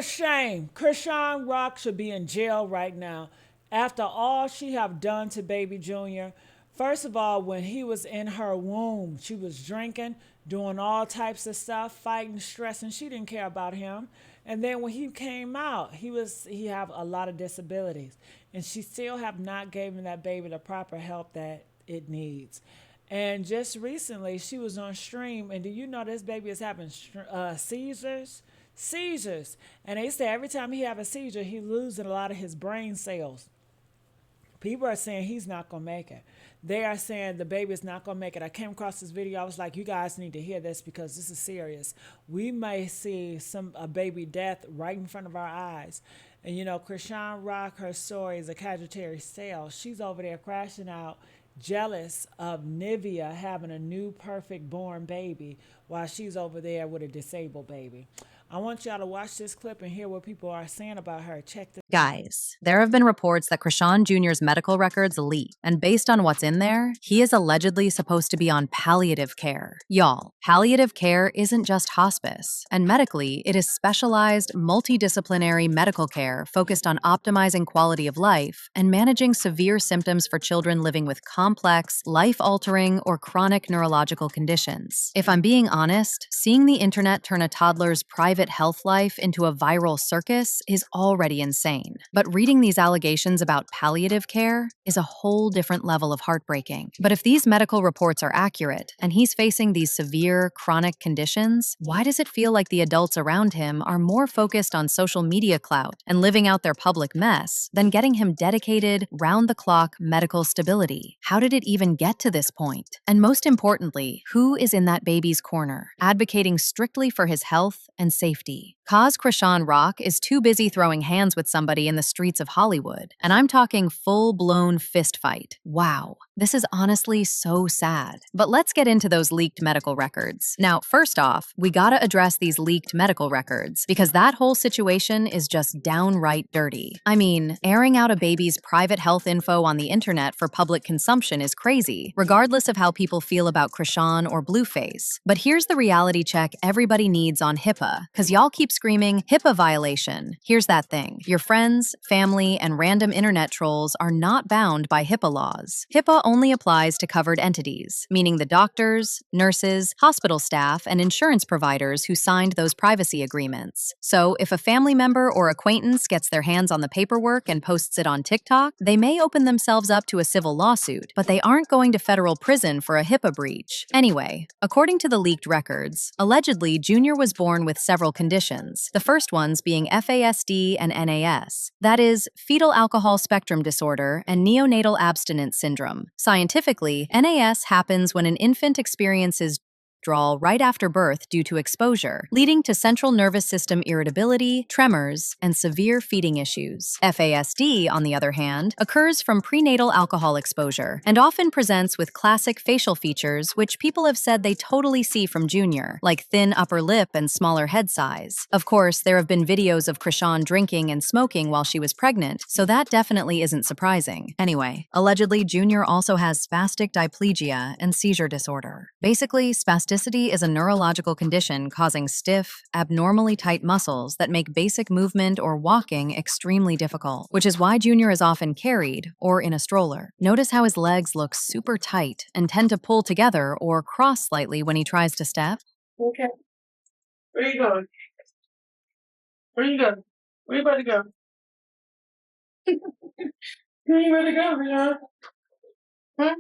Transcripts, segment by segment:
a shame. Chrisean Rock should be in jail right now. After all she have done to baby Junior. First of all, when he was in her womb, she was drinking, doing all types of stuff, fighting, stressing. She didn't care about him. And then when he came out, he have a lot of disabilities. And she still have not given that baby the proper help that it needs. And just recently, she was on stream, and do you know this baby is having seizures? Seizures. And they say every time he have a seizure, he losing a lot of his brain cells. People are saying he's not going to make it. They are saying the baby is not going to make it. I came across this video. I was like, you guys need to hear this because this is serious. We may see a baby death right in front of our eyes. And you know, Chrisean Rock, her story is a casualty tale. She's over there crashing out, jealous of Nivea having a new perfect born baby while she's over there with a disabled baby. I want y'all to watch this clip and hear what people are saying about her. Check this. Guys, there have been reports that Chrisean Jr.'s medical records leak, and based on what's in there, he is allegedly supposed to be on palliative care. Y'all, palliative care isn't just hospice, and medically, it is specialized, multidisciplinary medical care focused on optimizing quality of life and managing severe symptoms for children living with complex, life-altering, or chronic neurological conditions. If I'm being honest, seeing the internet turn a toddler's private health life into a viral circus is already insane. But reading these allegations about palliative care is a whole different level of heartbreaking. But if these medical reports are accurate, and he's facing these severe, chronic conditions, why does it feel like the adults around him are more focused on social media clout and living out their public mess than getting him dedicated, round-the-clock medical stability? How did it even get to this point? And most importantly, who is in that baby's corner, advocating strictly for his health and safety? Cause Chrisean Rock is too busy throwing hands with somebody in the streets of Hollywood, and I'm talking full-blown fist fight. Wow, this is honestly so sad. But let's get into those leaked medical records. Now, first off, we gotta address these leaked medical records, because that whole situation is just downright dirty. I mean, airing out a baby's private health info on the internet for public consumption is crazy, regardless of how people feel about Chrisean or Blueface. But here's the reality check everybody needs on HIPAA, because y'all keep screaming, HIPAA violation. Here's that thing. Your friends, family, and random internet trolls are not bound by HIPAA laws. HIPAA only applies to covered entities, meaning the doctors, nurses, hospital staff, and insurance providers who signed those privacy agreements. So if a family member or acquaintance gets their hands on the paperwork and posts it on TikTok, they may open themselves up to a civil lawsuit, but they aren't going to federal prison for a HIPAA breach. Anyway, according to the leaked records, allegedly Junior was born with several conditions, the first ones being FASD and NAS. That is, fetal alcohol spectrum disorder and neonatal abstinence syndrome. Scientifically, NAS happens when an infant experiences withdrawal right after birth due to exposure, leading to central nervous system irritability, tremors, and severe feeding issues. FASD, on the other hand, occurs from prenatal alcohol exposure and often presents with classic facial features which people have said they totally see from Junior, like thin upper lip and smaller head size. Of course, there have been videos of Chrisean drinking and smoking while she was pregnant, so that definitely isn't surprising. Anyway, allegedly Junior also has spastic diplegia and seizure disorder. Basically, spasticity is a neurological condition causing stiff, abnormally tight muscles that make basic movement or walking extremely difficult, which is why Junior is often carried or in a stroller. Notice how his legs look super tight and tend to pull together or cross slightly when he tries to step? Okay. Where you going? Where you going? Where you about to go? Where you about to go, Rihanna? Huh?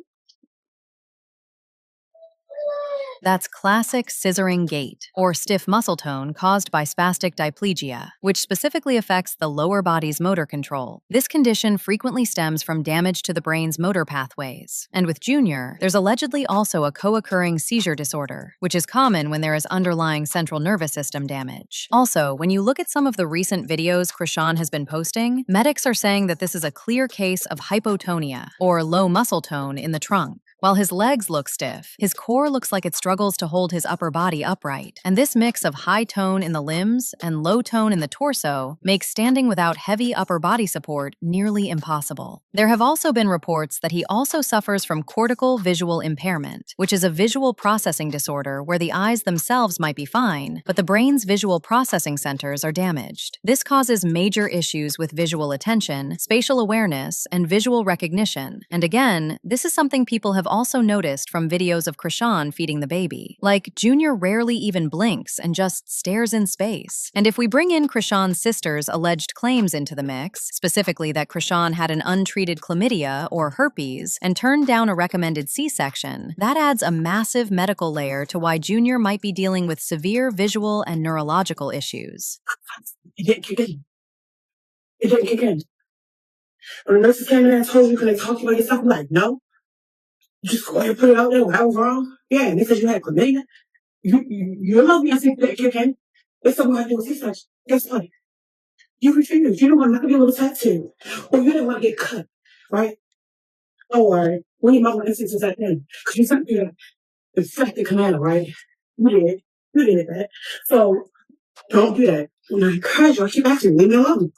That's classic scissoring gait, or stiff muscle tone caused by spastic diplegia, which specifically affects the lower body's motor control. This condition frequently stems from damage to the brain's motor pathways. And with Junior, there's allegedly also a co-occurring seizure disorder, which is common when there is underlying central nervous system damage. Also, when you look at some of the recent videos Chrisean has been posting, medics are saying that this is a clear case of hypotonia, or low muscle tone in the trunk. While his legs look stiff, his core looks like it struggles to hold his upper body upright. And this mix of high tone in the limbs and low tone in the torso makes standing without heavy upper body support nearly impossible. There have also been reports that he also suffers from cortical visual impairment, which is a visual processing disorder where the eyes themselves might be fine, but the brain's visual processing centers are damaged. This causes major issues with visual attention, spatial awareness, and visual recognition. And again, this is something people have also noticed from videos of Chrisean feeding the baby. Like, Junior rarely even blinks and just stares in space. And if we bring in Chrisean's sister's alleged claims into the mix, specifically that Chrisean had an untreated chlamydia or herpes and turned down a recommended C-section, that adds a massive medical layer to why Junior might be dealing with severe visual and neurological issues. It didn't kick in. It didn't kick in. When the nurses came in and told you, can they talk to you about yourself? I'm like, no. You just go ahead and put it out there when I was wrong. Yeah, and they said you had chlamydia. You love me. I said, that kick in. They said, what I do with C-section. Guess what? You refused. You didn't want to be able to tattoo. Or you didn't want to get cut, right? Don't worry. We need my instance of that thing. Because you sent me the infected canal, right? You did. You did that. So, don't do that. When I encourage you, I keep asking you, leave me alone.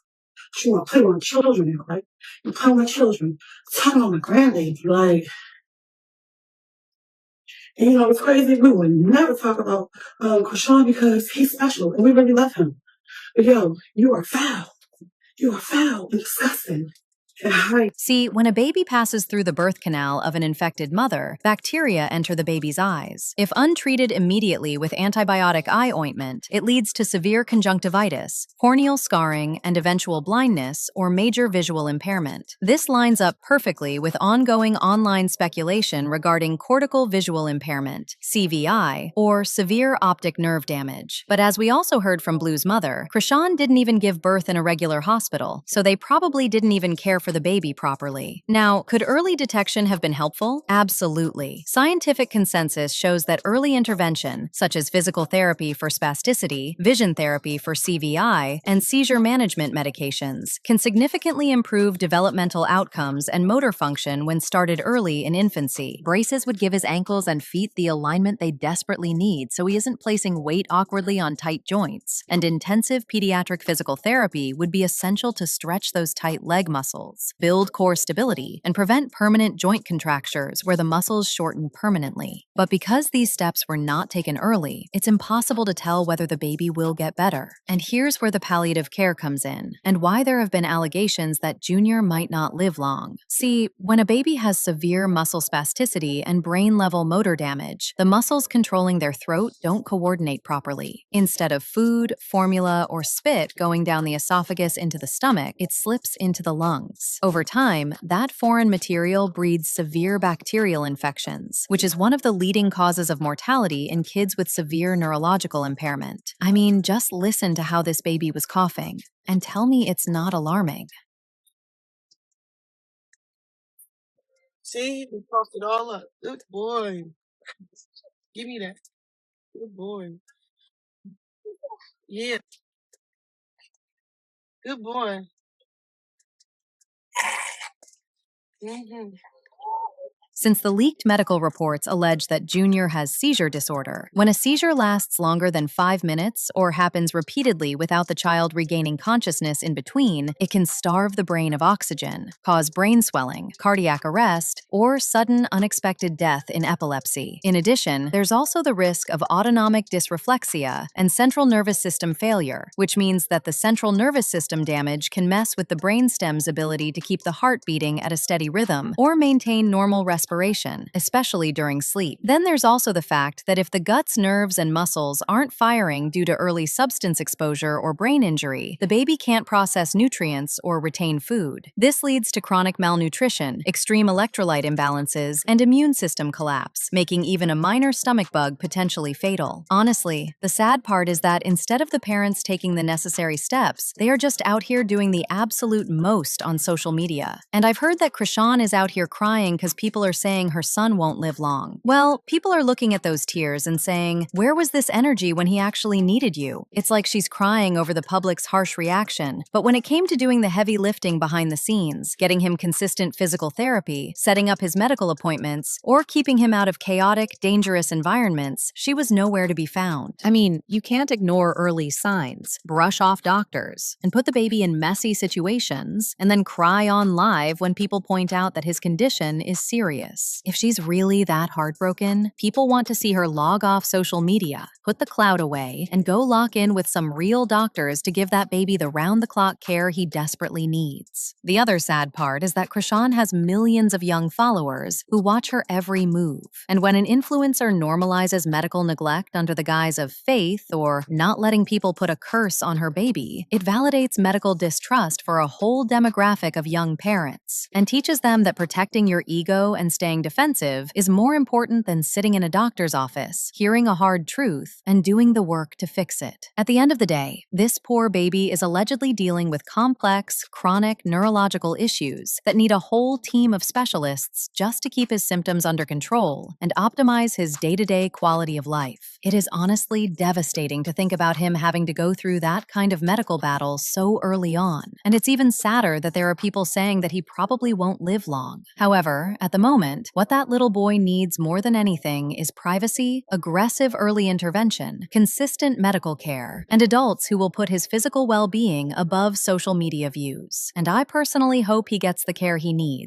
You want to play with my children now, right? You play with my children. Tell on my grandbaby, like. And you know, it's crazy. We would never talk about Chrisean because he's special and we really love him. But yo, you are foul. You are foul and disgusting. See, when a baby passes through the birth canal of an infected mother, bacteria enter the baby's eyes. If untreated immediately with antibiotic eye ointment, it leads to severe conjunctivitis, corneal scarring, and eventual blindness or major visual impairment. This lines up perfectly with ongoing online speculation regarding cortical visual impairment, CVI, or severe optic nerve damage. But as we also heard from Blue's mother, Chrisean didn't even give birth in a regular hospital, so they probably didn't even care for the baby properly. Now, could early detection have been helpful? Absolutely. Scientific consensus shows that early intervention, such as physical therapy for spasticity, vision therapy for CVI, and seizure management medications, can significantly improve developmental outcomes and motor function when started early in infancy. Braces would give his ankles and feet the alignment they desperately need so he isn't placing weight awkwardly on tight joints. And intensive pediatric physical therapy would be essential to stretch those tight leg muscles, build core stability, and prevent permanent joint contractures where the muscles shorten permanently. But because these steps were not taken early, it's impossible to tell whether the baby will get better. And here's where the palliative care comes in, and why there have been allegations that Junior might not live long. See, when a baby has severe muscle spasticity and brain-level motor damage, the muscles controlling their throat don't coordinate properly. Instead of food, formula, or spit going down the esophagus into the stomach, it slips into the lungs. Over time, that foreign material breeds severe bacterial infections, which is one of the leading causes of mortality in kids with severe neurological impairment. I mean, just listen to how this baby was coughing, and tell me it's not alarming. See, we coughed it all up. Good boy. Give me that. Good boy. Yeah. Good boy. Mm-hmm. Since the leaked medical reports allege that Junior has seizure disorder, when a seizure lasts longer than 5 minutes or happens repeatedly without the child regaining consciousness in between, it can starve the brain of oxygen, cause brain swelling, cardiac arrest, or sudden unexpected death in epilepsy. In addition, there's also the risk of autonomic dysreflexia and central nervous system failure, which means that the central nervous system damage can mess with the brainstem's ability to keep the heart beating at a steady rhythm or maintain normal respiration, especially during sleep. Then there's also the fact that if the gut's nerves and muscles aren't firing due to early substance exposure or brain injury, the baby can't process nutrients or retain food. This leads to chronic malnutrition, extreme electrolyte imbalances, and immune system collapse, making even a minor stomach bug potentially fatal. Honestly, the sad part is that instead of the parents taking the necessary steps, they are just out here doing the absolute most on social media. And I've heard that Chrisean is out here crying because people are saying her son won't live long. Well, people are looking at those tears and saying, where was this energy when he actually needed you? It's like she's crying over the public's harsh reaction. But when it came to doing the heavy lifting behind the scenes, getting him consistent physical therapy, setting up his medical appointments, or keeping him out of chaotic, dangerous environments, she was nowhere to be found. I mean, you can't ignore early signs, brush off doctors, and put the baby in messy situations, and then cry on live when people point out that his condition is serious. If she's really that heartbroken, people want to see her log off social media, put the cloud away, and go lock in with some real doctors to give that baby the round-the-clock care he desperately needs. The other sad part is that Chrisean has millions of young followers who watch her every move. And when an influencer normalizes medical neglect under the guise of faith or not letting people put a curse on her baby, it validates medical distrust for a whole demographic of young parents and teaches them that protecting your ego and staying defensive is more important than sitting in a doctor's office, hearing a hard truth, and doing the work to fix it. At the end of the day, this poor baby is allegedly dealing with complex, chronic neurological issues that need a whole team of specialists just to keep his symptoms under control and optimize his day-to-day quality of life. It is honestly devastating to think about him having to go through that kind of medical battle so early on, and it's even sadder that there are people saying that he probably won't live long. However, at the moment, what that little boy needs more than anything is privacy, aggressive early intervention, consistent medical care, and adults who will put his physical well-being above social media views. And I personally hope he gets the care he needs.